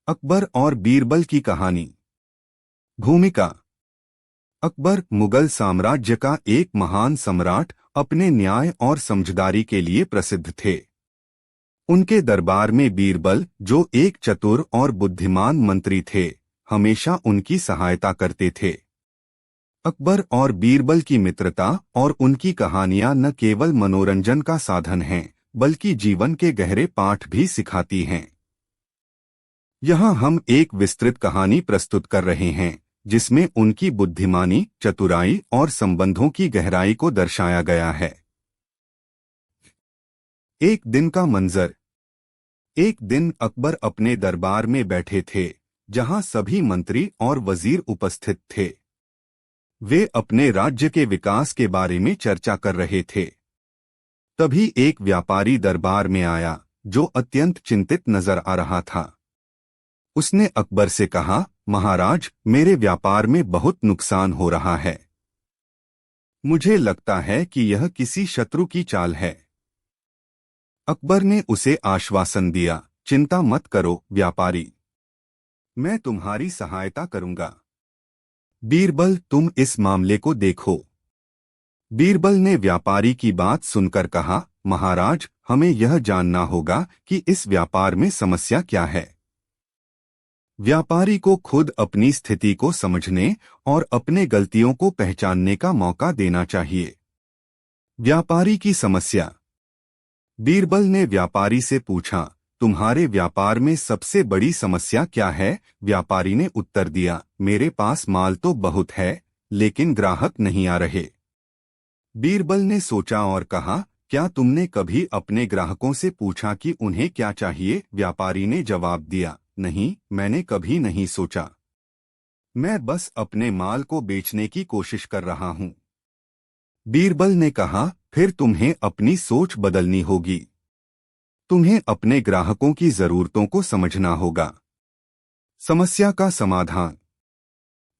अकबर और बीरबल की कहानी। भूमिका। अकबर मुगल साम्राज्य का एक महान सम्राट अपने न्याय और समझदारी के लिए प्रसिद्ध थे। उनके दरबार में बीरबल, जो एक चतुर और बुद्धिमान मंत्री थे, हमेशा उनकी सहायता करते थे। अकबर और बीरबल की मित्रता और उनकी कहानियां न केवल मनोरंजन का साधन हैं, बल्कि जीवन के गहरे पाठ भी सिखाती हैं। यहाँ हम एक विस्तृत कहानी प्रस्तुत कर रहे हैं, जिसमें उनकी बुद्धिमानी, चतुराई और संबंधों की गहराई को दर्शाया गया है। एक दिन का मंजर। एक दिन अकबर अपने दरबार में बैठे थे, जहाँ सभी मंत्री और वजीर उपस्थित थे। वे अपने राज्य के विकास के बारे में चर्चा कर रहे थे। तभी एक व्यापारी दरबार में आया, जो अत्यंत चिंतित नजर आ रहा था। उसने अकबर से कहा, महाराज, मेरे व्यापार में बहुत नुकसान हो रहा है। मुझे लगता है कि यह किसी शत्रु की चाल है। अकबर ने उसे आश्वासन दिया, चिंता मत करो व्यापारी, मैं तुम्हारी सहायता करूंगा। बीरबल, तुम इस मामले को देखो। बीरबल ने व्यापारी की बात सुनकर कहा, महाराज, हमें यह जानना होगा कि इस व्यापार में समस्या क्या है। व्यापारी को खुद अपनी स्थिति को समझने और अपने गलतियों को पहचानने का मौका देना चाहिए। व्यापारी की समस्या। बीरबल ने व्यापारी से पूछा, तुम्हारे व्यापार में सबसे बड़ी समस्या क्या है। व्यापारी ने उत्तर दिया, मेरे पास माल तो बहुत है, लेकिन ग्राहक नहीं आ रहे। बीरबल ने सोचा और कहा, क्या तुमने कभी अपने ग्राहकों से पूछा कि उन्हें क्या चाहिए। व्यापारी ने जवाब दिया, नहीं, मैंने कभी नहीं सोचा। मैं बस अपने माल को बेचने की कोशिश कर रहा हूं। बीरबल ने कहा, फिर तुम्हें अपनी सोच बदलनी होगी। तुम्हें अपने ग्राहकों की जरूरतों को समझना होगा। समस्या का समाधान।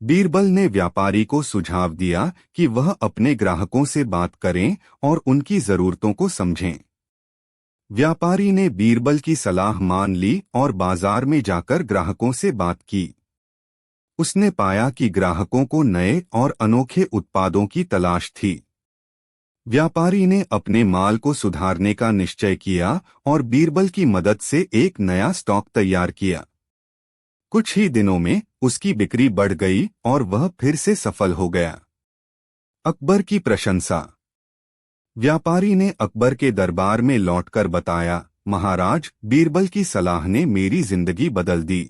बीरबल ने व्यापारी को सुझाव दिया कि वह अपने ग्राहकों से बात करें और उनकी जरूरतों को समझें। व्यापारी ने बीरबल की सलाह मान ली और बाजार में जाकर ग्राहकों से बात की। उसने पाया कि ग्राहकों को नए और अनोखे उत्पादों की तलाश थी। व्यापारी ने अपने माल को सुधारने का निश्चय किया और बीरबल की मदद से एक नया स्टॉक तैयार किया। कुछ ही दिनों में उसकी बिक्री बढ़ गई और वह फिर से सफल हो गया। अकबर की प्रशंसा। व्यापारी ने अकबर के दरबार में लौटकर बताया, महाराज, बीरबल की सलाह ने मेरी जिंदगी बदल दी।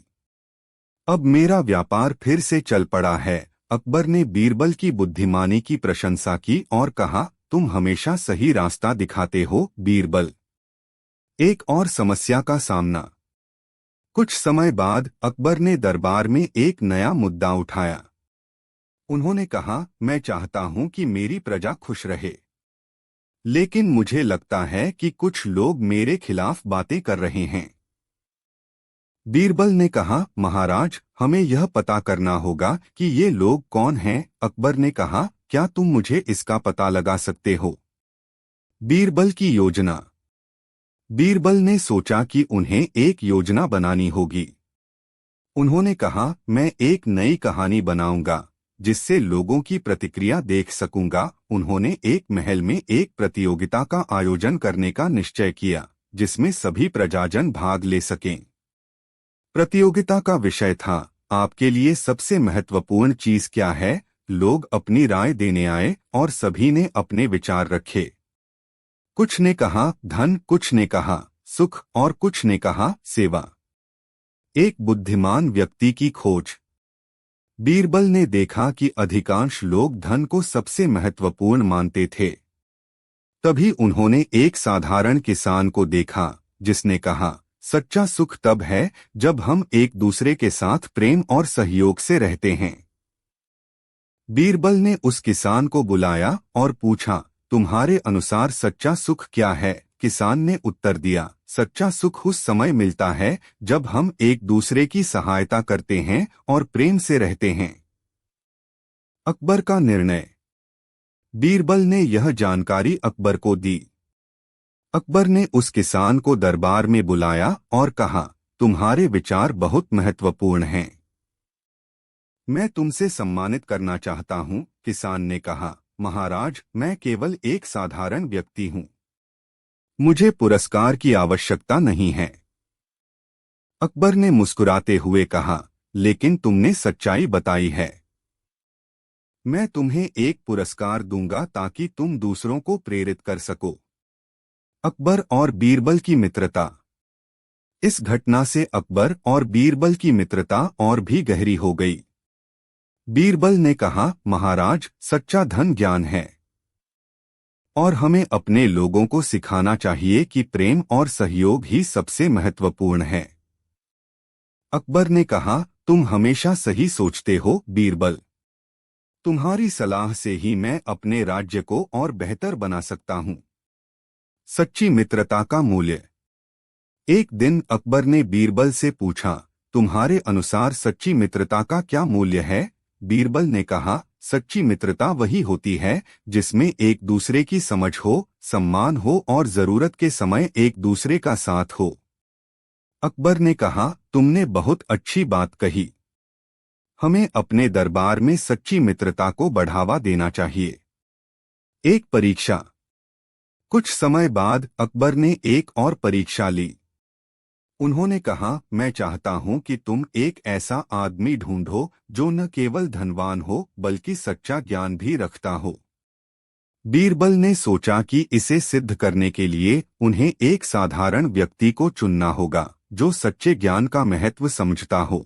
अब मेरा व्यापार फिर से चल पड़ा है। अकबर ने बीरबल की बुद्धिमानी की प्रशंसा की और कहा, तुम हमेशा सही रास्ता दिखाते हो बीरबल। एक और समस्या का सामना। कुछ समय बाद अकबर ने दरबार में एक नया मुद्दा उठाया। उन्होंने कहा, मैं चाहता हूं कि मेरी प्रजा खुश रहे, लेकिन मुझे लगता है कि कुछ लोग मेरे खिलाफ बातें कर रहे हैं। बीरबल ने कहा, महाराज, हमें यह पता करना होगा कि ये लोग कौन हैं। अकबर ने कहा, क्या तुम मुझे इसका पता लगा सकते हो। बीरबल की योजना। बीरबल ने सोचा कि उन्हें एक योजना बनानी होगी। उन्होंने कहा, मैं एक नई कहानी बनाऊंगा, जिससे लोगों की प्रतिक्रिया देख सकूंगा। उन्होंने एक महल में एक प्रतियोगिता का आयोजन करने का निश्चय किया, जिसमें सभी प्रजाजन भाग ले सकें। प्रतियोगिता का विषय था, आपके लिए सबसे महत्वपूर्ण चीज क्या है। लोग अपनी राय देने आए और सभी ने अपने विचार रखे। कुछ ने कहा धन, कुछ ने कहा सुख और कुछ ने कहा सेवा। एक बुद्धिमान व्यक्ति की खोज। बीरबल ने देखा कि अधिकांश लोग धन को सबसे महत्वपूर्ण मानते थे। तभी उन्होंने एक साधारण किसान को देखा, जिसने कहा, सच्चा सुख तब है जब हम एक दूसरे के साथ प्रेम और सहयोग से रहते हैं। बीरबल ने उस किसान को बुलाया और पूछा, तुम्हारे अनुसार सच्चा सुख क्या है। किसान ने उत्तर दिया, सच्चा सुख उस समय मिलता है जब हम एक दूसरे की सहायता करते हैं और प्रेम से रहते हैं। अकबर का निर्णय। बीरबल ने यह जानकारी अकबर को दी। अकबर ने उस किसान को दरबार में बुलाया और कहा, तुम्हारे विचार बहुत महत्वपूर्ण हैं। मैं तुमसे सम्मानित करना चाहता हूँ, किसान ने कहा। महाराज, मैं केवल एक साधारण व्यक्ति हूँ। मुझे पुरस्कार की आवश्यकता नहीं है। अकबर ने मुस्कुराते हुए कहा, लेकिन तुमने सच्चाई बताई है। मैं तुम्हें एक पुरस्कार दूंगा ताकि तुम दूसरों को प्रेरित कर सको। अकबर और बीरबल की मित्रता। इस घटना से अकबर और बीरबल की मित्रता और भी गहरी हो गई। बीरबल ने कहा, महाराज, सच्चा धन ज्ञान है और हमें अपने लोगों को सिखाना चाहिए कि प्रेम और सहयोग ही सबसे महत्वपूर्ण है। अकबर ने कहा, तुम हमेशा सही सोचते हो बीरबल। तुम्हारी सलाह से ही मैं अपने राज्य को और बेहतर बना सकता हूँ। सच्ची मित्रता का मूल्य। एक दिन अकबर ने बीरबल से पूछा, तुम्हारे अनुसार सच्ची मित्रता का क्या मूल्य है? बीरबल ने कहा, सच्ची मित्रता वही होती है जिसमें एक दूसरे की समझ हो, सम्मान हो और जरूरत के समय एक दूसरे का साथ हो। अकबर ने कहा, तुमने बहुत अच्छी बात कही। हमें अपने दरबार में सच्ची मित्रता को बढ़ावा देना चाहिए। एक परीक्षा। कुछ समय बाद अकबर ने एक और परीक्षा ली। उन्होंने कहा, मैं चाहता हूं कि तुम एक ऐसा आदमी ढूंढो जो न केवल धनवान हो बल्कि सच्चा ज्ञान भी रखता हो। बीरबल ने सोचा कि इसे सिद्ध करने के लिए उन्हें एक साधारण व्यक्ति को चुनना होगा जो सच्चे ज्ञान का महत्व समझता हो।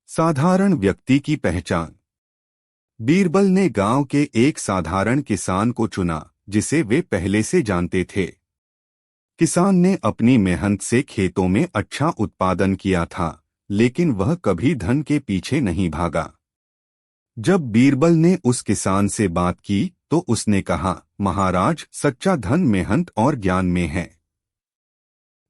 साधारण व्यक्ति की पहचान। बीरबल ने गांव के एक साधारण किसान को चुना जिसे वे पहले से जानते थे। किसान ने अपनी मेहनत से खेतों में अच्छा उत्पादन किया था, लेकिन वह कभी धन के पीछे नहीं भागा। जब बीरबल ने उस किसान से बात की तो उसने कहा, महाराज, सच्चा धन मेहनत और ज्ञान में है।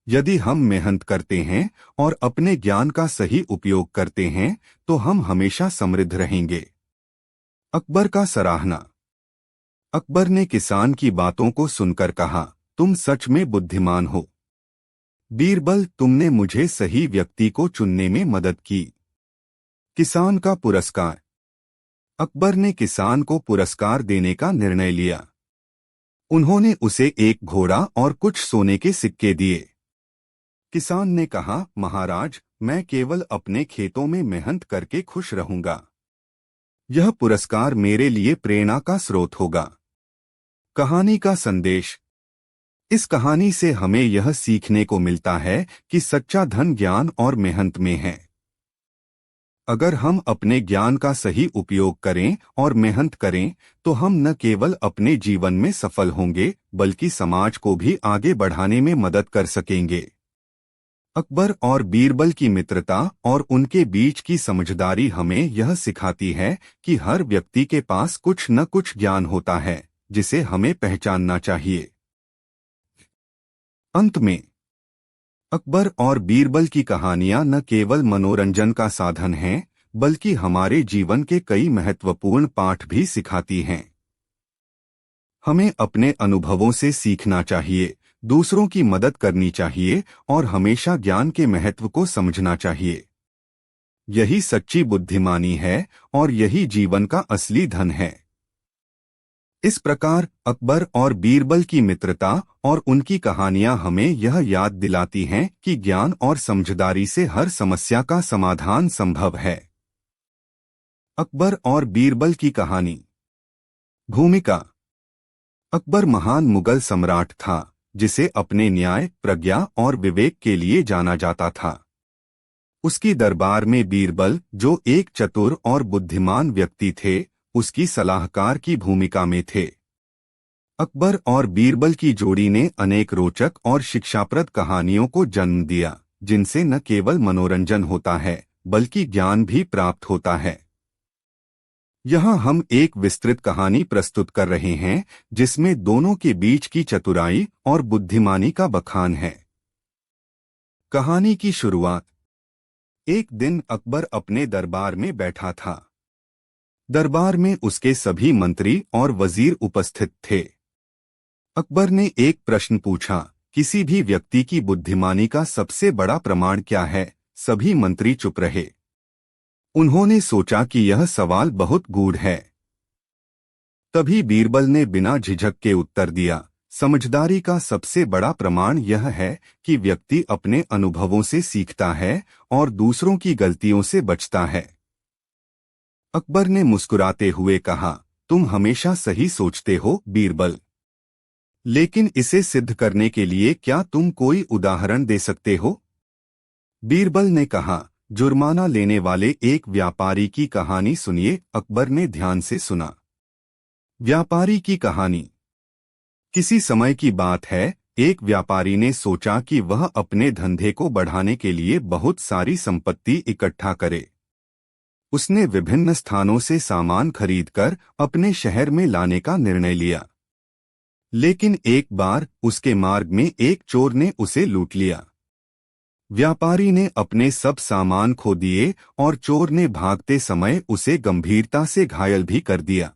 यदि हम मेहनत करते हैं और अपने ज्ञान का सही उपयोग करते हैं तो हम हमेशा समृद्ध रहेंगे। अकबर का सराहना। अकबर ने किसान की बातों को सुनकर कहा, तुम सच में बुद्धिमान हो बीरबल, तुमने मुझे सही व्यक्ति को चुनने में मदद की। किसान का पुरस्कार। अकबर ने किसान को पुरस्कार देने का निर्णय लिया। उन्होंने उसे एक घोड़ा और कुछ सोने के सिक्के दिए। किसान ने कहा, महाराज, मैं केवल अपने खेतों में मेहनत करके खुश रहूंगा। यह पुरस्कार मेरे लिए प्रेरणा का स्रोत होगा। कहानी का संदेश। इस कहानी से हमें यह सीखने को मिलता है कि सच्चा धन ज्ञान और मेहनत में है। अगर हम अपने ज्ञान का सही उपयोग करें और मेहनत करें तो हम न केवल अपने जीवन में सफल होंगे बल्कि समाज को भी आगे बढ़ाने में मदद कर सकेंगे। अकबर और बीरबल की मित्रता और उनके बीच की समझदारी हमें यह सिखाती है कि हर व्यक्ति के पास कुछ न कुछ ज्ञान होता है जिसे हमें पहचानना चाहिए। अंत में, अकबर और बीरबल की कहानियां न केवल मनोरंजन का साधन हैं बल्कि हमारे जीवन के कई महत्वपूर्ण पाठ भी सिखाती हैं। हमें अपने अनुभवों से सीखना चाहिए, दूसरों की मदद करनी चाहिए और हमेशा ज्ञान के महत्व को समझना चाहिए। यही सच्ची बुद्धिमानी है और यही जीवन का असली धन है। इस प्रकार अकबर और बीरबल की मित्रता और उनकी कहानियां हमें यह याद दिलाती हैं कि ज्ञान और समझदारी से हर समस्या का समाधान संभव है। अकबर और बीरबल की कहानी। भूमिका। अकबर महान मुगल सम्राट था जिसे अपने न्याय, प्रज्ञा और विवेक के लिए जाना जाता था। उसकी दरबार में बीरबल, जो एक चतुर और बुद्धिमान व्यक्ति थे, उसकी सलाहकार की भूमिका में थे। अकबर और बीरबल की जोड़ी ने अनेक रोचक और शिक्षाप्रद कहानियों को जन्म दिया, जिनसे न केवल मनोरंजन होता है बल्कि ज्ञान भी प्राप्त होता है। यहाँ हम एक विस्तृत कहानी प्रस्तुत कर रहे हैं जिसमें दोनों के बीच की चतुराई और बुद्धिमानी का बखान है। कहानी की शुरुआत। एक दिन अकबर अपने दरबार में बैठा था। दरबार में उसके सभी मंत्री और वजीर उपस्थित थे। अकबर ने एक प्रश्न पूछा, किसी भी व्यक्ति की बुद्धिमानी का सबसे बड़ा प्रमाण क्या है? सभी मंत्री चुप रहे। उन्होंने सोचा कि यह सवाल बहुत गूढ़ है। तभी बीरबल ने बिना झिझक के उत्तर दिया, समझदारी का सबसे बड़ा प्रमाण यह है कि व्यक्ति अपने अनुभवों से सीखता है और दूसरों की गलतियों से बचता है। अकबर ने मुस्कुराते हुए कहा, तुम हमेशा सही सोचते हो बीरबल, लेकिन इसे सिद्ध करने के लिए क्या तुम कोई उदाहरण दे सकते हो? बीरबल ने कहा, जुर्माना लेने वाले एक व्यापारी की कहानी सुनिए। अकबर ने ध्यान से सुना। व्यापारी की कहानी। किसी समय की बात है, एक व्यापारी ने सोचा कि वह अपने धंधे को बढ़ाने के लिए बहुत सारी संपत्ति इकट्ठा करे। उसने विभिन्न स्थानों से सामान खरीदकर अपने शहर में लाने का निर्णय लिया। लेकिन एक बार उसके मार्ग में एक चोर ने उसे लूट लिया। व्यापारी ने अपने सब सामान खो दिए और चोर ने भागते समय उसे गंभीरता से घायल भी कर दिया।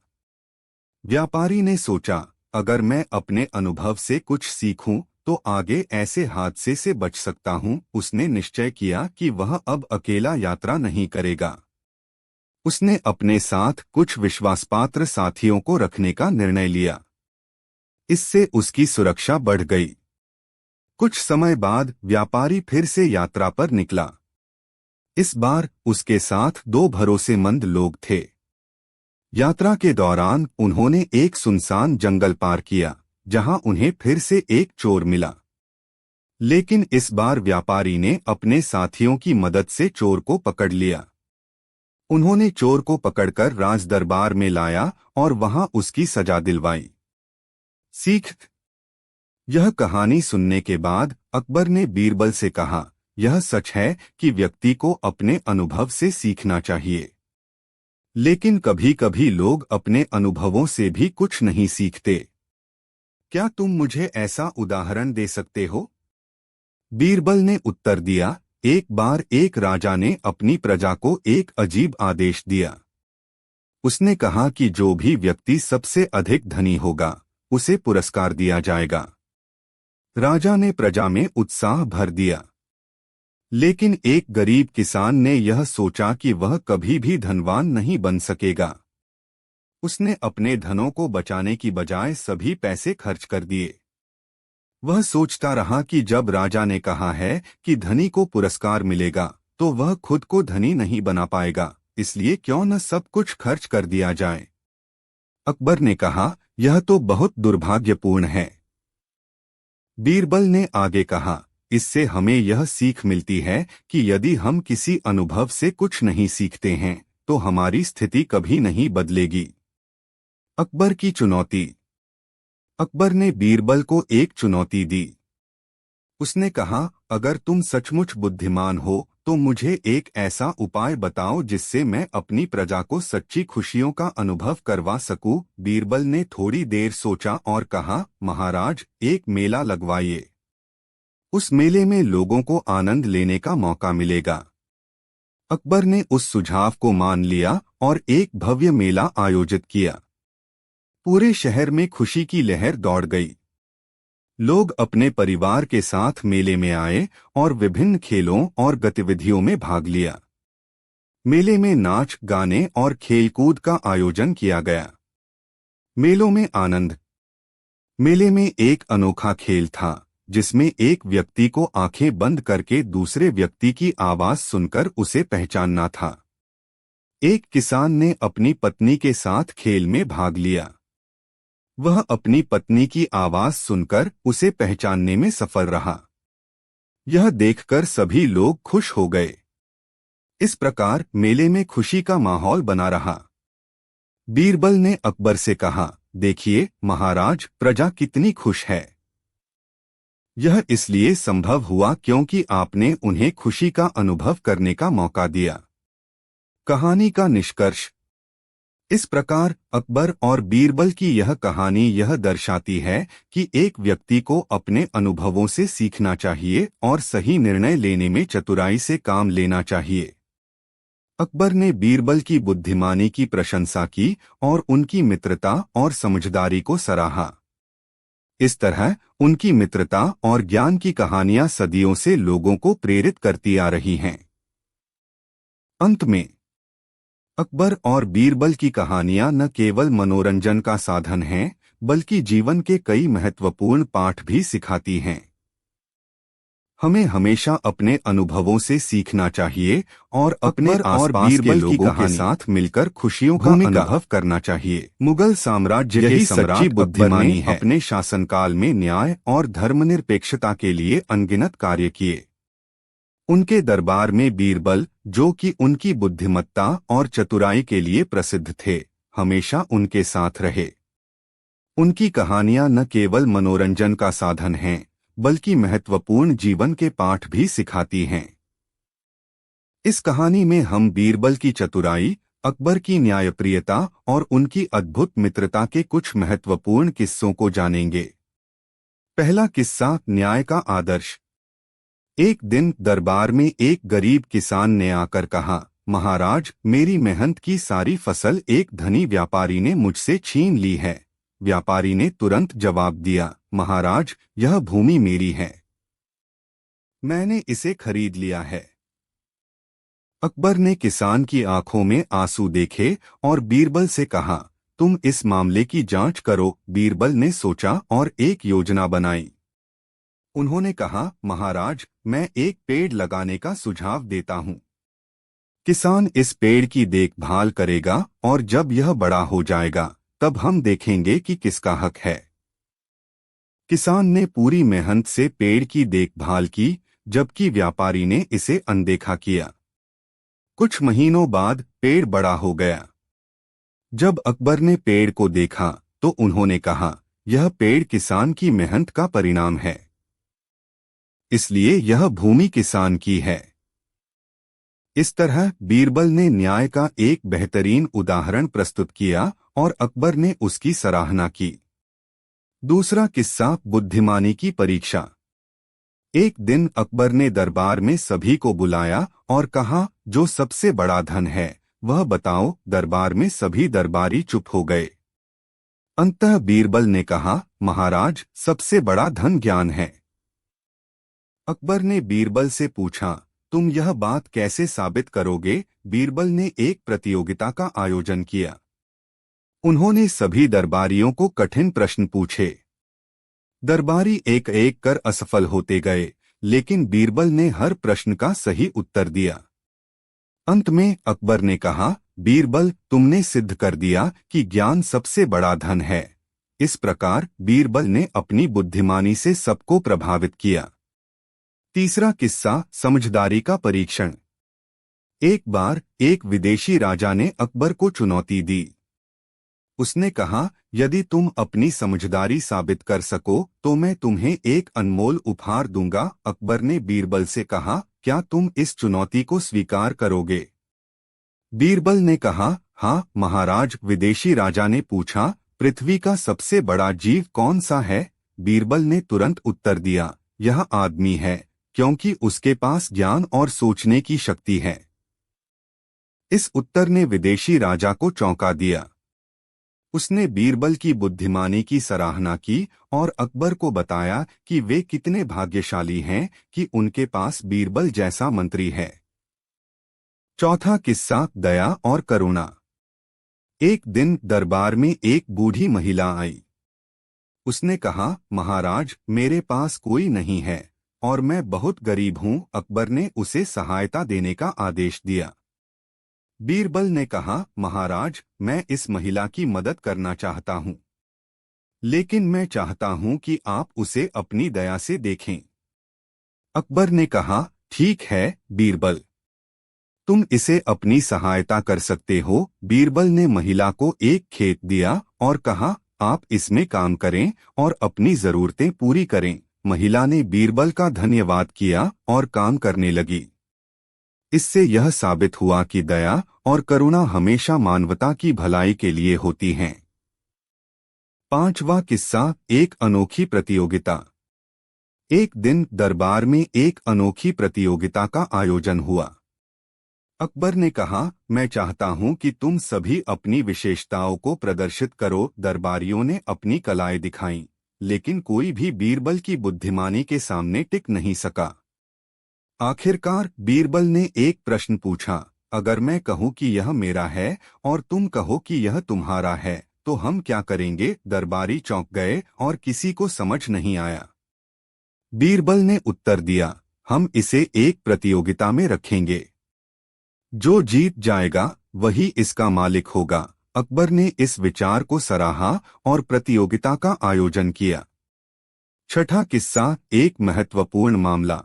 व्यापारी ने सोचा, अगर मैं अपने अनुभव से कुछ सीखूं तो आगे ऐसे हादसे से बच सकता हूं। उसने निश्चय किया कि वह अब अकेला यात्रा नहीं करेगा। उसने अपने साथ कुछ विश्वासपात्र साथियों को रखने का निर्णय लिया। इससे उसकी सुरक्षा बढ़ गई। कुछ समय बाद व्यापारी फिर से यात्रा पर निकला। इस बार उसके साथ 2 भरोसेमंद लोग थे। यात्रा के दौरान उन्होंने एक सुनसान जंगल पार किया, जहां उन्हें फिर से एक चोर मिला। लेकिन इस बार व्यापारी ने अपने साथियों की मदद से चोर को पकड़ लिया। उन्होंने चोर को पकड़कर राज दरबार में लाया और वहां उसकी सजा दिलवाई। सीख। यह कहानी सुनने के बाद अकबर ने बीरबल से कहा, यह सच है कि व्यक्ति को अपने अनुभव से सीखना चाहिए, लेकिन कभी-कभी लोग अपने अनुभवों से भी कुछ नहीं सीखते। क्या तुम मुझे ऐसा उदाहरण दे सकते हो? बीरबल ने उत्तर दिया, एक बार एक राजा ने अपनी प्रजा को एक अजीब आदेश दिया। उसने कहा कि जो भी व्यक्ति सबसे अधिक धनी होगा, उसे पुरस्कार दिया जाएगा। राजा ने प्रजा में उत्साह भर दिया। लेकिन एक गरीब किसान ने यह सोचा कि वह कभी भी धनवान नहीं बन सकेगा। उसने अपने धनों को बचाने की बजाय सभी पैसे खर्च कर दिए। वह सोचता रहा कि जब राजा ने कहा है कि धनी को पुरस्कार मिलेगा, तो वह खुद को धनी नहीं बना पाएगा, इसलिए क्यों न सब कुछ खर्च कर दिया जाए। अकबर ने कहा, यह तो बहुत दुर्भाग्यपूर्ण है। बीरबल ने आगे कहा, इससे हमें यह सीख मिलती है कि यदि हम किसी अनुभव से कुछ नहीं सीखते हैं, तो हमारी स्थिति कभी नहीं बदलेगी। अकबर की चुनौती। अकबर ने बीरबल को एक चुनौती दी। उसने कहा, अगर तुम सचमुच बुद्धिमान हो तो मुझे एक ऐसा उपाय बताओ जिससे मैं अपनी प्रजा को सच्ची खुशियों का अनुभव करवा सकूं। बीरबल ने थोड़ी देर सोचा और कहा, महाराज, एक मेला लगवाइए। उस मेले में लोगों को आनंद लेने का मौका मिलेगा। अकबर ने उस सुझाव को मान लिया और एक भव्य मेला आयोजित किया। पूरे शहर में खुशी की लहर दौड़ गई। लोग अपने परिवार के साथ मेले में आए और विभिन्न खेलों और गतिविधियों में भाग लिया। मेले में नाच, गाने और खेलकूद का आयोजन किया गया। मेलों में आनंद। मेले में एक अनोखा खेल था, जिसमें एक व्यक्ति को आंखें बंद करके दूसरे व्यक्ति की आवाज सुनकर उसे पहचानना था। एक किसान ने अपनी पत्नी के साथ खेल में भाग लिया। वह अपनी पत्नी की आवाज सुनकर उसे पहचानने में सफल रहा। यह देखकर सभी लोग खुश हो गए। इस प्रकार मेले में खुशी का माहौल बना रहा। बीरबल ने अकबर से कहा, देखिए महाराज, प्रजा कितनी खुश है। यह इसलिए संभव हुआ क्योंकि आपने उन्हें खुशी का अनुभव करने का मौका दिया। कहानी का निष्कर्ष। इस प्रकार अकबर और बीरबल की यह कहानी यह दर्शाती है कि एक व्यक्ति को अपने अनुभवों से सीखना चाहिए और सही निर्णय लेने में चतुराई से काम लेना चाहिए। अकबर ने बीरबल की बुद्धिमानी की प्रशंसा की और उनकी मित्रता और समझदारी को सराहा। इस तरह उनकी मित्रता और ज्ञान की कहानियां सदियों से लोगों को प्रेरित करती आ रही हैं। अंत में अकबर और बीरबल की कहानियां न केवल मनोरंजन का साधन हैं, बल्कि जीवन के कई महत्वपूर्ण पाठ भी सिखाती हैं। हमें हमेशा अपने अनुभवों से सीखना चाहिए और अपने आसपास के लोगों के साथ मिलकर खुशियों का अनुभव करना चाहिए। मुगल साम्राज्य के सच्ची बुद्धिमानी है। अपने शासनकाल में न्याय और धर्मनिरपेक्षता के लिए अनगिनत कार्य किए। उनके दरबार में बीरबल, जो कि उनकी बुद्धिमत्ता और चतुराई के लिए प्रसिद्ध थे, हमेशा उनके साथ रहे। उनकी कहानियां न केवल मनोरंजन का साधन हैं, बल्कि महत्वपूर्ण जीवन के पाठ भी सिखाती हैं। इस कहानी में हम बीरबल की चतुराई, अकबर की न्यायप्रियता और उनकी अद्भुत मित्रता के कुछ महत्वपूर्ण किस्सों को जानेंगे। पहला किस्सा, न्याय का आदर्श। एक दिन दरबार में एक गरीब किसान ने आकर कहा, महाराज, मेरी मेहनत की सारी फसल एक धनी व्यापारी ने मुझसे छीन ली है। व्यापारी ने तुरंत जवाब दिया, महाराज, यह भूमि मेरी है, मैंने इसे खरीद लिया है। अकबर ने किसान की आंखों में आंसू देखे और बीरबल से कहा, तुम इस मामले की जांच करो। बीरबल ने सोचा और एक योजना बनाई। उन्होंने कहा, महाराज, मैं एक पेड़ लगाने का सुझाव देता हूँ। किसान इस पेड़ की देखभाल करेगा और जब यह बड़ा हो जाएगा तब हम देखेंगे कि किसका हक है। किसान ने पूरी मेहनत से पेड़ की देखभाल की, जबकि व्यापारी ने इसे अनदेखा किया। कुछ महीनों बाद पेड़ बड़ा हो गया। जब अकबर ने पेड़ को देखा तो उन्होंने कहा, यह पेड़ किसान की मेहनत का परिणाम है, इसलिए यह भूमि किसान की है। इस तरह बीरबल ने न्याय का एक बेहतरीन उदाहरण प्रस्तुत किया और अकबर ने उसकी सराहना की। दूसरा किस्सा, बुद्धिमानी की परीक्षा। एक दिन अकबर ने दरबार में सभी को बुलाया और कहा, जो सबसे बड़ा धन है वह बताओ। दरबार में सभी दरबारी चुप हो गए। अंततः बीरबल ने कहा, महाराज, सबसे बड़ा धन ज्ञान है। अकबर ने बीरबल से पूछा, तुम यह बात कैसे साबित करोगे? बीरबल ने एक प्रतियोगिता का आयोजन किया। उन्होंने सभी दरबारियों को कठिन प्रश्न पूछे। दरबारी एक एक कर असफल होते गए, लेकिन बीरबल ने हर प्रश्न का सही उत्तर दिया। अंत में अकबर ने कहा, बीरबल, तुमने सिद्ध कर दिया कि ज्ञान सबसे बड़ा धन है। इस प्रकार बीरबल ने अपनी बुद्धिमानी से सबको प्रभावित किया। तीसरा किस्सा, समझदारी का परीक्षण। एक बार एक विदेशी राजा ने अकबर को चुनौती दी। उसने कहा, यदि तुम अपनी समझदारी साबित कर सको तो मैं तुम्हें एक अनमोल उपहार दूंगा। अकबर ने बीरबल से कहा, क्या तुम इस चुनौती को स्वीकार करोगे? बीरबल ने कहा, हाँ महाराज। विदेशी राजा ने पूछा, पृथ्वी का सबसे बड़ा जीव कौन सा है? बीरबल ने तुरंत उत्तर दिया, यह आदमी है, क्योंकि उसके पास ज्ञान और सोचने की शक्ति है। इस उत्तर ने विदेशी राजा को चौंका दिया। उसने बीरबल की बुद्धिमानी की सराहना की और अकबर को बताया कि वे कितने भाग्यशाली हैं कि उनके पास बीरबल जैसा मंत्री है। चौथा किस्सा, दया और करुणा। एक दिन दरबार में एक बूढ़ी महिला आई। उसने कहा, महाराज, मेरे पास कोई नहीं है और मैं बहुत गरीब हूँ। अकबर ने उसे सहायता देने का आदेश दिया। बीरबल ने कहा, महाराज, मैं इस महिला की मदद करना चाहता हूँ, लेकिन मैं चाहता हूँ कि आप उसे अपनी दया से देखें। अकबर ने कहा, ठीक है बीरबल, तुम इसे अपनी सहायता कर सकते हो। बीरबल ने महिला को एक खेत दिया और कहा, आप इसमें काम करें और अपनी जरूरतें पूरी करें। महिला ने बीरबल का धन्यवाद किया और काम करने लगी। इससे यह साबित हुआ कि दया और करुणा हमेशा मानवता की भलाई के लिए होती हैं। पांचवा किस्सा, एक अनोखी प्रतियोगिता। एक दिन दरबार में एक अनोखी प्रतियोगिता का आयोजन हुआ। अकबर ने कहा, मैं चाहता हूं कि तुम सभी अपनी विशेषताओं को प्रदर्शित करो। दरबारियों ने अपनी कलाएं दिखाईं, लेकिन कोई भी बीरबल की बुद्धिमानी के सामने टिक नहीं सका। आखिरकार बीरबल ने एक प्रश्न पूछा, अगर मैं कहूं कि यह मेरा है और तुम कहो कि यह तुम्हारा है, तो हम क्या करेंगे? दरबारी चौंक गए और किसी को समझ नहीं आया। बीरबल ने उत्तर दिया, हम इसे एक प्रतियोगिता में रखेंगे। जो जीत जाएगा वही इसका मालिक होगा। अकबर ने इस विचार को सराहा और प्रतियोगिता का आयोजन किया। छठा किस्सा, एक महत्वपूर्ण मामला।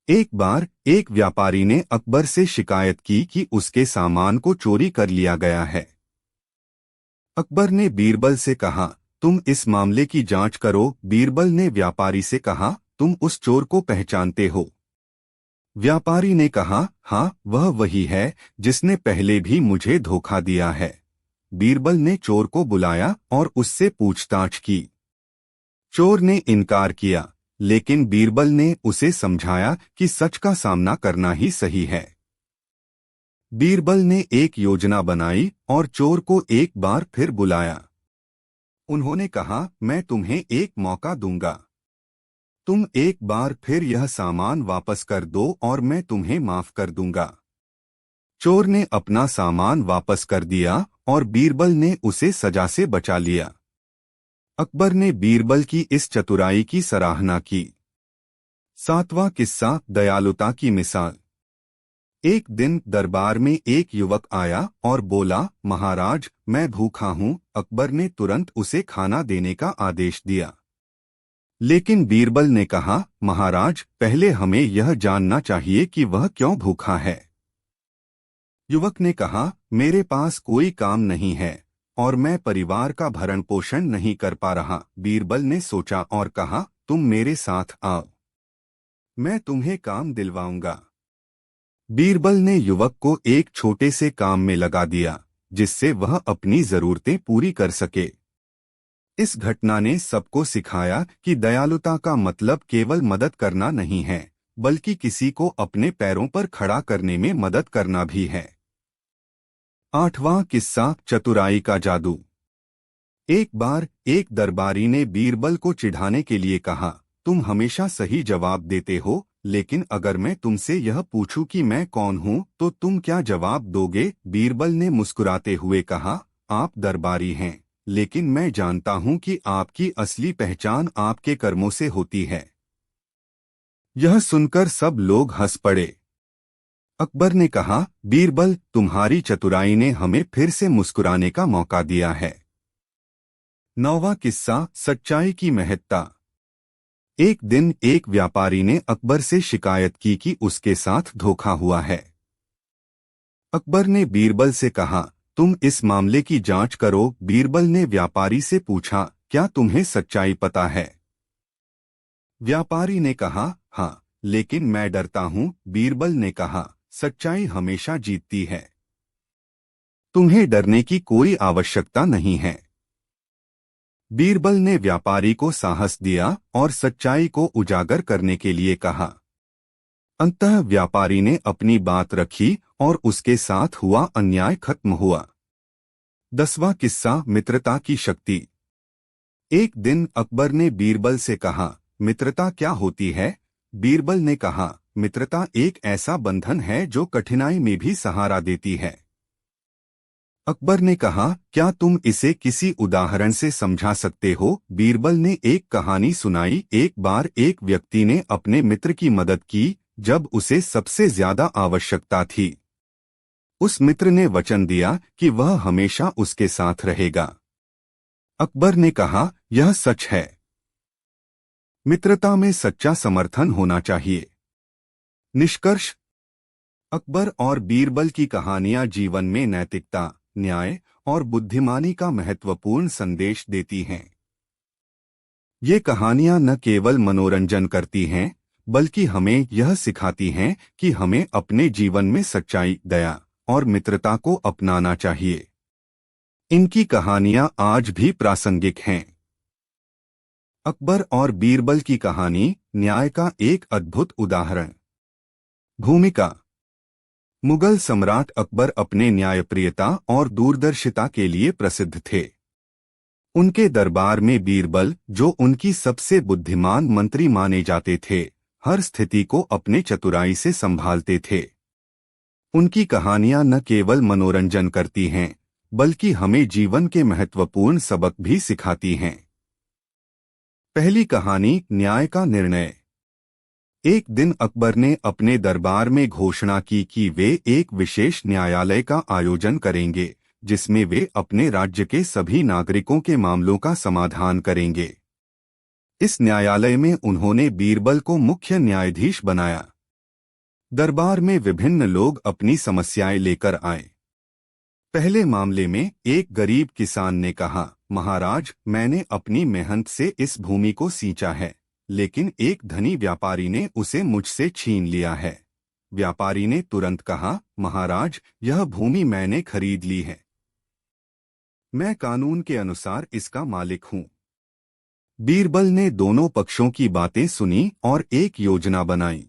एक बार एक व्यापारी ने अकबर से शिकायत की कि उसके सामान को चोरी कर लिया गया है। अकबर ने बीरबल से कहा, तुम इस मामले की जांच करो। बीरबल ने व्यापारी से कहा, तुम उस चोर को पहचानते हो? व्यापारी ने कहा, हाँ, वह वही है जिसने पहले भी मुझे धोखा दिया है। बीरबल ने चोर को बुलाया और उससे पूछताछ की। चोर ने इनकार किया, लेकिन बीरबल ने उसे समझाया कि सच का सामना करना ही सही है। बीरबल ने एक योजना बनाई और चोर को एक बार फिर बुलाया। उन्होंने कहा, मैं तुम्हें एक मौका दूंगा। तुम एक बार फिर यह सामान वापस कर दो और मैं तुम्हें माफ कर दूंगा। चोर ने अपना सामान वापस कर दिया और बीरबल ने उसे सजा से बचा लिया। अकबर ने बीरबल की इस चतुराई की सराहना की। सातवां किस्सा, दयालुता की मिसाल। एक दिन दरबार में एक युवक आया और बोला, महाराज, मैं भूखा हूं। अकबर ने तुरंत उसे खाना देने का आदेश दिया। लेकिन बीरबल ने कहा, महाराज, पहले हमें यह जानना चाहिए कि वह क्यों भूखा है। युवक ने कहा, मेरे पास कोई काम नहीं है और मैं परिवार का भरण पोषण नहीं कर पा रहा। बीरबल ने सोचा और कहा, तुम मेरे साथ आओ, मैं तुम्हें काम दिलवाऊंगा। बीरबल ने युवक को एक छोटे से काम में लगा दिया, जिससे वह अपनी जरूरतें पूरी कर सके। इस घटना ने सबको सिखाया कि दयालुता का मतलब केवल मदद करना नहीं है, बल्कि किसी को अपने पैरों पर खड़ा करने में मदद करना भी है। आठवां किस्सा, चतुराई का जादू। एक बार एक दरबारी ने बीरबल को चिढ़ाने के लिए कहा, तुम हमेशा सही जवाब देते हो, लेकिन अगर मैं तुमसे यह पूछूं कि मैं कौन हूं, तो तुम क्या जवाब दोगे? बीरबल ने मुस्कुराते हुए कहा, आप दरबारी हैं, लेकिन मैं जानता हूं कि आपकी असली पहचान आपके कर्मों से होती है। यह सुनकर सब लोग हंस पड़े। अकबर ने कहा, बीरबल, तुम्हारी चतुराई ने हमें फिर से मुस्कुराने का मौका दिया है। नौवां किस्सा, सच्चाई की महत्ता। एक दिन एक व्यापारी ने अकबर से शिकायत की कि उसके साथ धोखा हुआ है। अकबर ने बीरबल से कहा, तुम इस मामले की जांच करो। बीरबल ने व्यापारी से पूछा, क्या तुम्हें सच्चाई पता है? व्यापारी ने कहा, हाँ, लेकिन मैं डरता हूं। बीरबल ने कहा, सच्चाई हमेशा जीतती है, तुम्हें डरने की कोई आवश्यकता नहीं है। बीरबल ने व्यापारी को साहस दिया और सच्चाई को उजागर करने के लिए कहा। अंततः व्यापारी ने अपनी बात रखी और उसके साथ हुआ अन्याय खत्म हुआ। 10वां किस्सा, मित्रता की शक्ति। एक दिन अकबर ने बीरबल से कहा, मित्रता क्या होती है? बीरबल ने कहा, मित्रता एक ऐसा बंधन है जो कठिनाई में भी सहारा देती है। अकबर ने कहा, क्या तुम इसे किसी उदाहरण से समझा सकते हो? बीरबल ने एक कहानी सुनाई। एक बार एक व्यक्ति ने अपने मित्र की मदद की जब उसे सबसे ज्यादा आवश्यकता थी। उस मित्र ने वचन दिया कि वह हमेशा उसके साथ रहेगा। अकबर ने कहा, यह सच है। मित्रता में सच्चा समर्थन होना चाहिए। निष्कर्ष, अकबर और बीरबल की कहानियां जीवन में नैतिकता, न्याय और बुद्धिमानी का महत्वपूर्ण संदेश देती हैं। ये कहानियां न केवल मनोरंजन करती हैं, बल्कि हमें यह सिखाती हैं कि हमें अपने जीवन में सच्चाई, दया और मित्रता को अपनाना चाहिए। इनकी कहानियां आज भी प्रासंगिक हैं। अकबर और बीरबल की कहानी, न्याय का एक अद्भुत उदाहरण। भूमिका। मुगल सम्राट अकबर अपने न्यायप्रियता और दूरदर्शिता के लिए प्रसिद्ध थे। उनके दरबार में बीरबल, जो उनकी सबसे बुद्धिमान मंत्री माने जाते थे, हर स्थिति को अपने चतुराई से संभालते थे। उनकी कहानियां न केवल मनोरंजन करती हैं, बल्कि हमें जीवन के महत्वपूर्ण सबक भी सिखाती हैं। पहली कहानी, न्याय का निर्णय। एक दिन अकबर ने अपने दरबार में घोषणा की कि वे एक विशेष न्यायालय का आयोजन करेंगे, जिसमें वे अपने राज्य के सभी नागरिकों के मामलों का समाधान करेंगे। इस न्यायालय में उन्होंने बीरबल को मुख्य न्यायाधीश बनाया। दरबार में विभिन्न लोग अपनी समस्याएं लेकर आए। पहले मामले में एक गरीब किसान ने कहा, महाराज, मैंने अपनी मेहनत से इस भूमि को सींचा है, लेकिन एक धनी व्यापारी ने उसे मुझसे छीन लिया है। व्यापारी ने तुरंत कहा, महाराज, यह भूमि मैंने खरीद ली है, मैं कानून के अनुसार इसका मालिक हूँ। बीरबल ने दोनों पक्षों की बातें सुनी और एक योजना बनाई।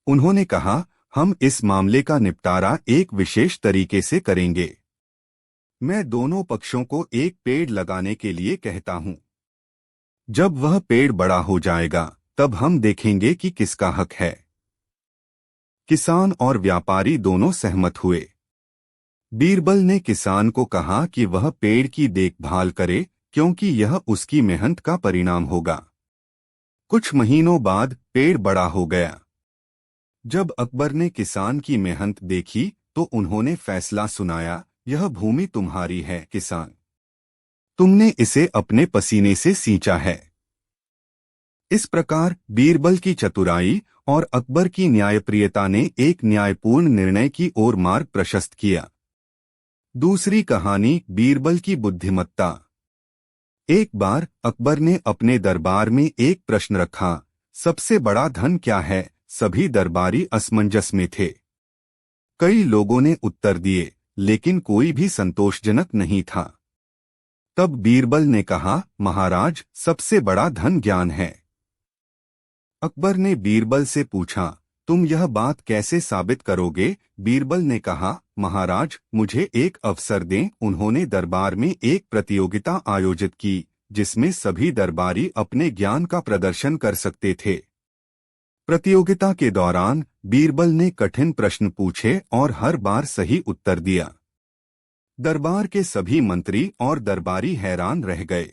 उन्होंने कहा, हम इस मामले का निपटारा एक विशेष तरीके से करेंगे। मैं दोनों पक्षों को एक पेड़ लगाने के लिए कहता हूँ। जब वह पेड़ बड़ा हो जाएगा, तब हम देखेंगे कि किसका हक है। किसान और व्यापारी दोनों सहमत हुए। बीरबल ने किसान को कहा कि वह पेड़ की देखभाल करे, क्योंकि यह उसकी मेहनत का परिणाम होगा। कुछ महीनों बाद पेड़ बड़ा हो गया। जब अकबर ने किसान की मेहनत देखी, तो उन्होंने फैसला सुनाया, यह भूमि तुम्हारी है किसान, तुमने इसे अपने पसीने से सींचा है। इस प्रकार बीरबल की चतुराई और अकबर की न्यायप्रियता ने एक न्यायपूर्ण निर्णय की ओर मार्ग प्रशस्त किया। दूसरी कहानी, बीरबल की बुद्धिमत्ता। एक बार अकबर ने अपने दरबार में एक प्रश्न रखा, सबसे बड़ा धन क्या है? सभी दरबारी असमंजस में थे। कई लोगों ने उत्तर दिए, लेकिन कोई भी संतोषजनक नहीं था। तब बीरबल ने कहा, महाराज, सबसे बड़ा धन ज्ञान है। अकबर ने बीरबल से पूछा, तुम यह बात कैसे साबित करोगे? बीरबल ने कहा, महाराज, मुझे एक अवसर दें। उन्होंने दरबार में एक प्रतियोगिता आयोजित की, जिसमें सभी दरबारी अपने ज्ञान का प्रदर्शन कर सकते थे। प्रतियोगिता के दौरान बीरबल ने कठिन प्रश्न पूछे और हर बार सही उत्तर दिया। दरबार के सभी मंत्री और दरबारी हैरान रह गए।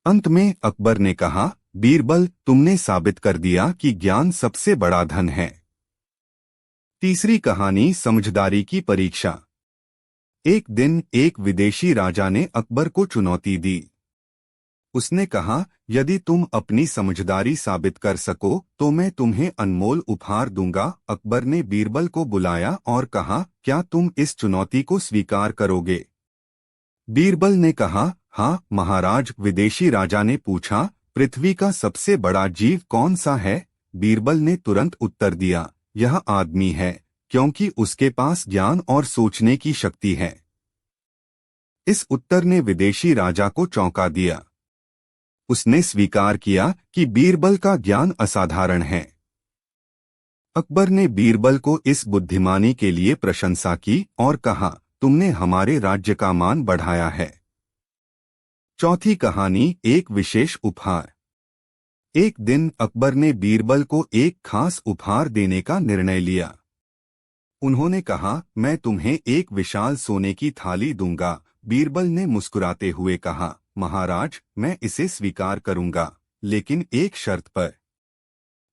अंत में अकबर ने कहा, बीरबल, तुमने साबित कर दिया कि ज्ञान सबसे बड़ा धन है। तीसरी कहानी, समझदारी की परीक्षा। एक दिन एक विदेशी राजा ने अकबर को चुनौती दी। उसने कहा, यदि तुम अपनी समझदारी साबित कर सको तो मैं तुम्हें अनमोल उपहार दूंगा। अकबर ने बीरबल को बुलाया और कहा, क्या तुम इस चुनौती को स्वीकार करोगे? बीरबल ने कहा, हाँ महाराज। विदेशी राजा ने पूछा, पृथ्वी का सबसे बड़ा जीव कौन सा है? बीरबल ने तुरंत उत्तर दिया, यह आदमी है, क्योंकि उसके पास ज्ञान और सोचने की शक्ति है। इस उत्तर ने विदेशी राजा को चौंका दिया। उसने स्वीकार किया कि बीरबल का ज्ञान असाधारण है। अकबर ने बीरबल को इस बुद्धिमानी के लिए प्रशंसा की और कहा, तुमने हमारे राज्य का मान बढ़ाया है। चौथी कहानी, एक विशेष उपहार। एक दिन अकबर ने बीरबल को एक खास उपहार देने का निर्णय लिया। उन्होंने कहा, मैं तुम्हें एक विशाल सोने की थाली दूंगा। बीरबल ने मुस्कुराते हुए कहा, महाराज, मैं इसे स्वीकार करूंगा, लेकिन एक शर्त पर।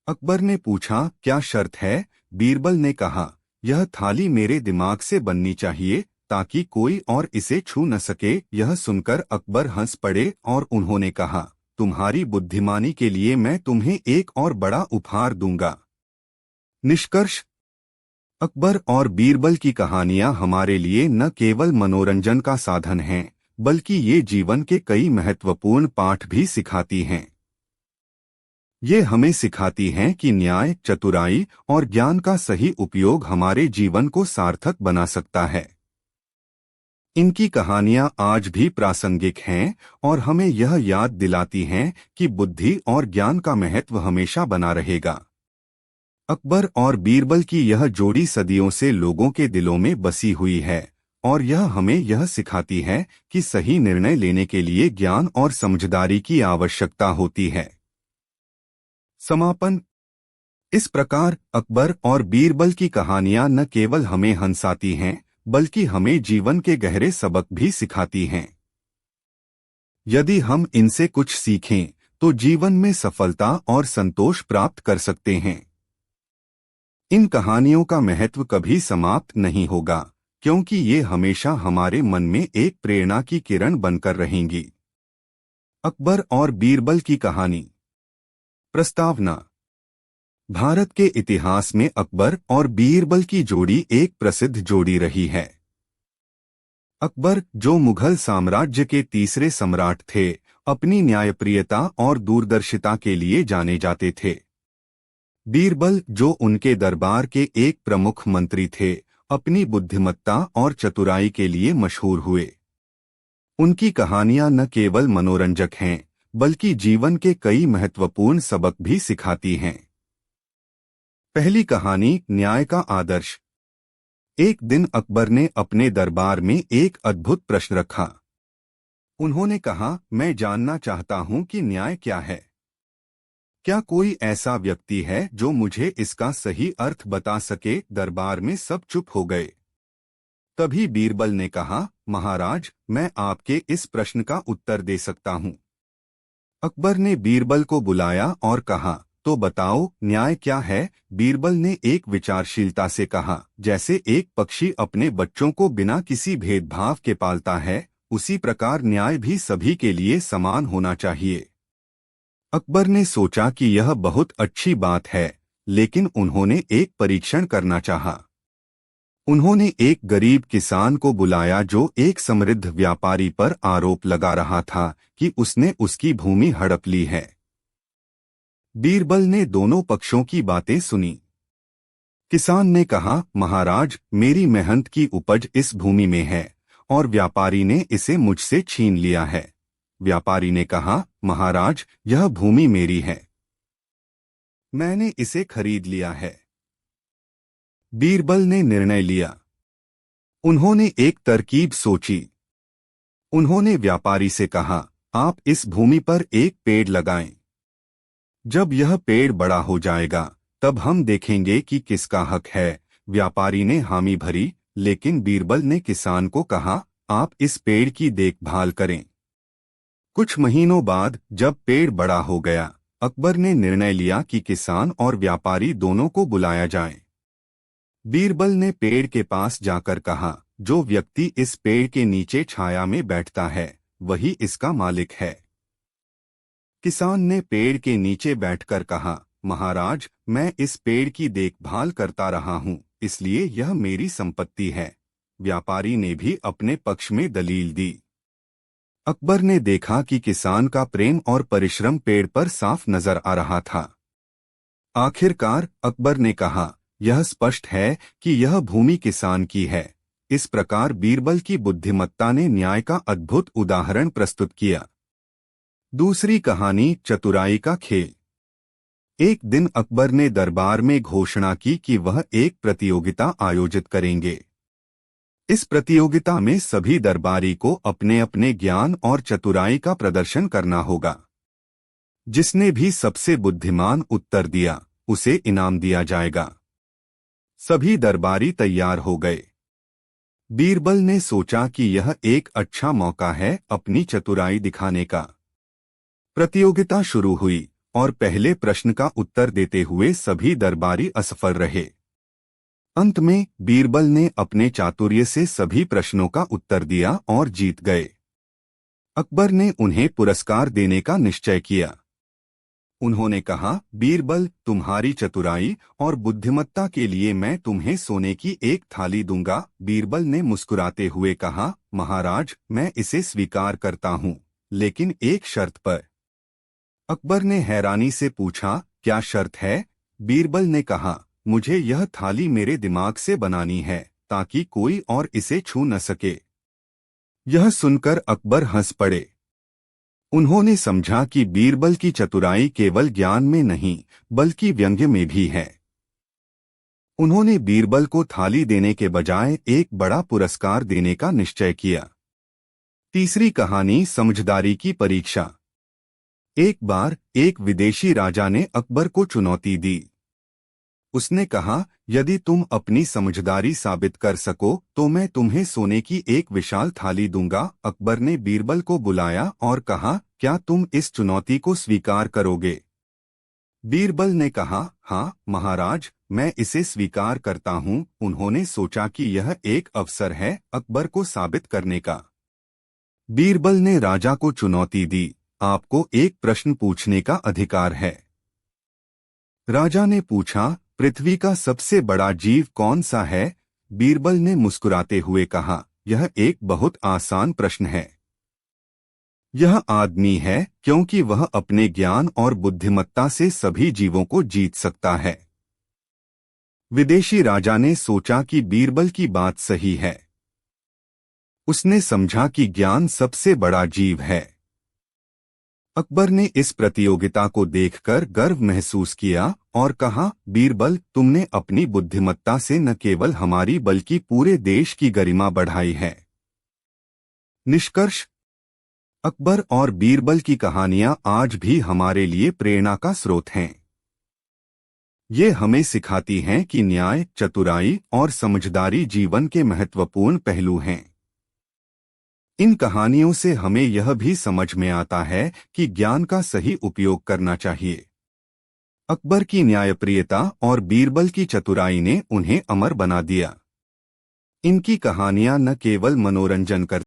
अकबर ने पूछा, क्या शर्त है? बीरबल ने कहा, यह थाली मेरे दिमाग से बननी चाहिए, ताकि कोई और इसे छू न सके। यह सुनकर अकबर हंस पड़े और उन्होंने कहा, तुम्हारी बुद्धिमानी के लिए मैं तुम्हें एक और बड़ा उपहार दूंगा। निष्कर्ष, अकबर और बीरबल की कहानियां हमारे लिए न केवल मनोरंजन का साधन हैं, बल्कि ये जीवन के कई महत्वपूर्ण पाठ भी सिखाती हैं। ये हमें सिखाती हैं कि न्याय, चतुराई और ज्ञान का सही उपयोग हमारे जीवन को सार्थक बना सकता है। इनकी कहानियां आज भी प्रासंगिक हैं और हमें यह याद दिलाती हैं कि बुद्धि और ज्ञान का महत्व हमेशा बना रहेगा। अकबर और बीरबल की यह जोड़ी सदियों से लोगों के दिलों में बसी हुई है और यह हमें यह सिखाती है कि सही निर्णय लेने के लिए ज्ञान और समझदारी की आवश्यकता होती है। समापन। इस प्रकार अकबर और बीरबल की कहानियां न केवल हमें हंसाती हैं, बल्कि हमें जीवन के गहरे सबक भी सिखाती हैं। यदि हम इनसे कुछ सीखें तो जीवन में सफलता और संतोष प्राप्त कर सकते हैं। इन कहानियों का महत्व कभी समाप्त नहीं होगा, क्योंकि ये हमेशा हमारे मन में एक प्रेरणा की किरण बनकर रहेंगी। अकबर और बीरबल की कहानी। प्रस्तावना। भारत के इतिहास में अकबर और बीरबल की जोड़ी एक प्रसिद्ध जोड़ी रही है। अकबर, जो मुगल साम्राज्य के तीसरे सम्राट थे, अपनी न्यायप्रियता और दूरदर्शिता के लिए जाने जाते थे। बीरबल, जो उनके दरबार के एक प्रमुख मंत्री थे, अपनी बुद्धिमत्ता और चतुराई के लिए मशहूर हुए। उनकी कहानियां न केवल मनोरंजक हैं, बल्कि जीवन के कई महत्वपूर्ण सबक भी सिखाती हैं। पहली कहानी, न्याय का आदर्श। एक दिन अकबर ने अपने दरबार में एक अद्भुत प्रश्न रखा। उन्होंने कहा, मैं जानना चाहता हूं कि न्याय क्या है। क्या कोई ऐसा व्यक्ति है जो मुझे इसका सही अर्थ बता सके? दरबार में सब चुप हो गए। तभी बीरबल ने कहा, महाराज, मैं आपके इस प्रश्न का उत्तर दे सकता हूं। अकबर ने बीरबल को बुलाया और कहा, तो बताओ, न्याय क्या है? बीरबल ने एक विचारशीलता से कहा, जैसे एक पक्षी अपने बच्चों को बिना किसी भेदभाव के पालता है, उसी प्रकार न्याय भी सभी के लिए समान होना चाहिए। अकबर ने सोचा कि यह बहुत अच्छी बात है, लेकिन उन्होंने एक परीक्षण करना चाहा। उन्होंने एक गरीब किसान को बुलाया जो एक समृद्ध व्यापारी पर आरोप लगा रहा था कि उसने उसकी भूमि हड़प ली है। बीरबल ने दोनों पक्षों की बातें सुनी। किसान ने कहा, महाराज, मेरी मेहनत की उपज इस भूमि में है और व्यापारी ने इसे मुझसे छीन लिया है। व्यापारी ने कहा, महाराज, यह भूमि मेरी है, मैंने इसे खरीद लिया है। बीरबल ने निर्णय लिया। उन्होंने एक तरकीब सोची। उन्होंने व्यापारी से कहा, आप इस भूमि पर एक पेड़ लगाएं। जब यह पेड़ बड़ा हो जाएगा, तब हम देखेंगे कि किसका हक है। व्यापारी ने हामी भरी, लेकिन बीरबल ने किसान को कहा, आप इस पेड़ की देखभाल करें। कुछ महीनों बाद जब पेड़ बड़ा हो गया, अकबर ने निर्णय लिया कि किसान और व्यापारी दोनों को बुलाया जाए। बीरबल ने पेड़ के पास जाकर कहा, जो व्यक्ति इस पेड़ के नीचे छाया में बैठता है, वही इसका मालिक है। किसान ने पेड़ के नीचे बैठकर कहा, महाराज, मैं इस पेड़ की देखभाल करता रहा हूं, इसलिए यह मेरी संपत्ति है। व्यापारी ने भी अपने पक्ष में दलील दी। अकबर ने देखा कि किसान का प्रेम और परिश्रम पेड़ पर साफ नजर आ रहा था। आखिरकार अकबर ने कहा, यह स्पष्ट है कि यह भूमि किसान की है। इस प्रकार बीरबल की बुद्धिमत्ता ने न्याय का अद्भुत उदाहरण प्रस्तुत किया। दूसरी कहानी, चतुराई का खेल। एक दिन अकबर ने दरबार में घोषणा की कि वह एक प्रतियोगिता आयोजित करेंगे। इस प्रतियोगिता में सभी दरबारी को अपने अपने ज्ञान और चतुराई का प्रदर्शन करना होगा। जिसने भी सबसे बुद्धिमान उत्तर दिया, उसे इनाम दिया जाएगा। सभी दरबारी तैयार हो गए। बीरबल ने सोचा कि यह एक अच्छा मौका है अपनी चतुराई दिखाने का। प्रतियोगिता शुरू हुई और पहले प्रश्न का उत्तर देते हुए सभी दरबारी असफल रहे। अंत में बीरबल ने अपने चातुर्य से सभी प्रश्नों का उत्तर दिया और जीत गए। अकबर ने उन्हें पुरस्कार देने का निश्चय किया। उन्होंने कहा, बीरबल, तुम्हारी चतुराई और बुद्धिमत्ता के लिए मैं तुम्हें सोने की एक थाली दूंगा। बीरबल ने मुस्कुराते हुए कहा, महाराज, मैं इसे स्वीकार करता हूँ, लेकिन एक शर्त पर। अकबर ने हैरानी से पूछा, क्या शर्त है? बीरबल ने कहा, मुझे यह थाली मेरे दिमाग से बनानी है ताकि कोई और इसे छू न सके। यह सुनकर अकबर हंस पड़े। उन्होंने समझा कि बीरबल की चतुराई केवल ज्ञान में नहीं, बल्कि व्यंग्य में भी है। उन्होंने बीरबल को थाली देने के बजाय एक बड़ा पुरस्कार देने का निश्चय किया। तीसरी कहानी, समझदारी की परीक्षा। एक बार एक विदेशी राजा ने अकबर को चुनौती दी। उसने कहा, यदि तुम अपनी समझदारी साबित कर सको तो मैं तुम्हें सोने की एक विशाल थाली दूंगा। अकबर ने बीरबल को बुलाया और कहा, क्या तुम इस चुनौती को स्वीकार करोगे? बीरबल ने कहा, हाँ महाराज, मैं इसे स्वीकार करता हूँ। उन्होंने सोचा कि यह एक अवसर है अकबर को साबित करने का। बीरबल ने राजा को चुनौती दी, आपको एक प्रश्न पूछने का अधिकार है। राजा ने पूछा, पृथ्वी का सबसे बड़ा जीव कौन सा है? बीरबल ने मुस्कुराते हुए कहा, यह एक बहुत आसान प्रश्न है। यह आदमी है, क्योंकि वह अपने ज्ञान और बुद्धिमत्ता से सभी जीवों को जीत सकता है। विदेशी राजा ने सोचा कि बीरबल की बात सही है। उसने समझा कि ज्ञान सबसे बड़ा जीव है। अकबर ने इस प्रतियोगिता को देखकर गर्व महसूस किया और कहा, बीरबल, तुमने अपनी बुद्धिमत्ता से न केवल हमारी बल्कि पूरे देश की गरिमा बढ़ाई है। निष्कर्ष, अकबर और बीरबल की कहानियां आज भी हमारे लिए प्रेरणा का स्रोत हैं। ये हमें सिखाती हैं कि न्याय, चतुराई और समझदारी जीवन के महत्वपूर्ण पहलू हैं। इन कहानियों से हमें यह भी समझ में आता है कि ज्ञान का सही उपयोग करना चाहिए। अकबर की न्यायप्रियता और बीरबल की चतुराई ने उन्हें अमर बना दिया। इनकी कहानियां न केवल मनोरंजन करती